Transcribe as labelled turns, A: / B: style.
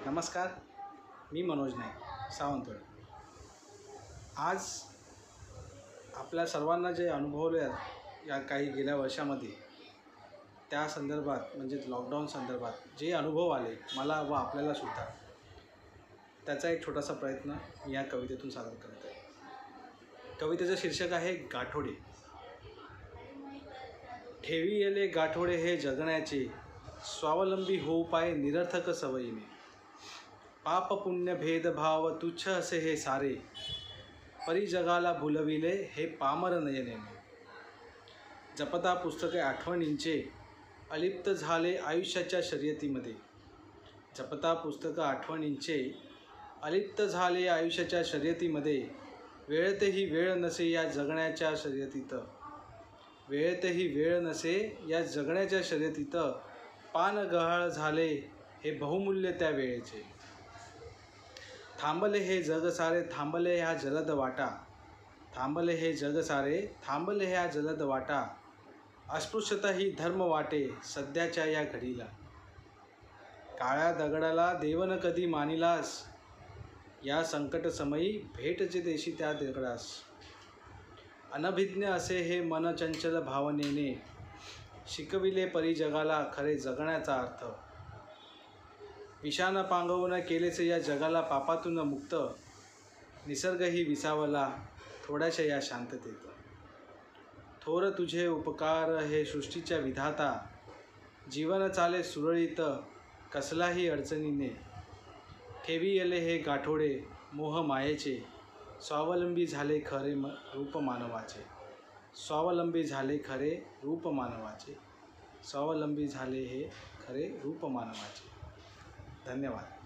A: नमस्कार, मी मनोज नाईक सावंतवाडी। आज आपल्या सर्वांना जे अनुभवले या काही गेल्या वर्षामध्ये त्या संदर्भात म्हणजे लॉकडाऊन संदर्भात जे अनुभव आले मला व आपल्याला सुद्धा, त्याचा एक छोटासा प्रयत्न मी या कवितेतून सादर करत आहे। कवितेचं शीर्षक आहे गाठोडे। ठेवी येले गाठोडे हे जगण्याचे, स्वावलंबी होऊ पाय निरर्थक सवयीने। पाप पुण्य भेदभाव तुच्छ असे हे सारे, परी जगाला भुलविले हे पामर नयनेने। जपता पुस्तके आठवणींचे, अलिप्त झाले आयुष्याच्या शर्यतीमध्ये। जपता पुस्तकं आठवणींचे, अलिप्त झाले आयुष्याच्या शर्यतीमध्ये। वेळेतही वेळ नसे या जगण्याच्या शर्यतीत, वेळेतही वेळ नसे या जगण्याच्या शर्यतीत। पान गहाळ झाले हे बहुमूल्य त्या वेळेचे। थांबले हे जग सारे, थांबले ह्या जलद वाटा। थांबले हे जग सारे, थांबले ह्या जलद वाटा। अस्पृश्यता ही धर्म वाटे सध्याच्या या घडीला। काळ्या दगडाला देवन कधी मानिलास, या संकट समयी भेटचे देशी त्या दगडास। अनभिज्ञ असे हे मन चंचल भावनेने, शिकविले परी जगाला खरे जगण्याचा अर्थ। विषानं पांगवून केलेसे या जगाला पापातून मुक्त, निसर्गही विसावला थोड्याशा या शांततेत। थोर तुझे उपकार हे सृष्टीच्या विधाता, जीवन चाले सुरळीत कसलाही अडचणीने। ठेवी येले हे गाठोडे मोह मायेचे, स्वावलंबी झाले खरे रूप मानवाचे। स्वावलंबी झाले खरे रूप मानवाचे। स्वावलंबी झाले हे खरे रूप मानवाचे। धन्यवाद।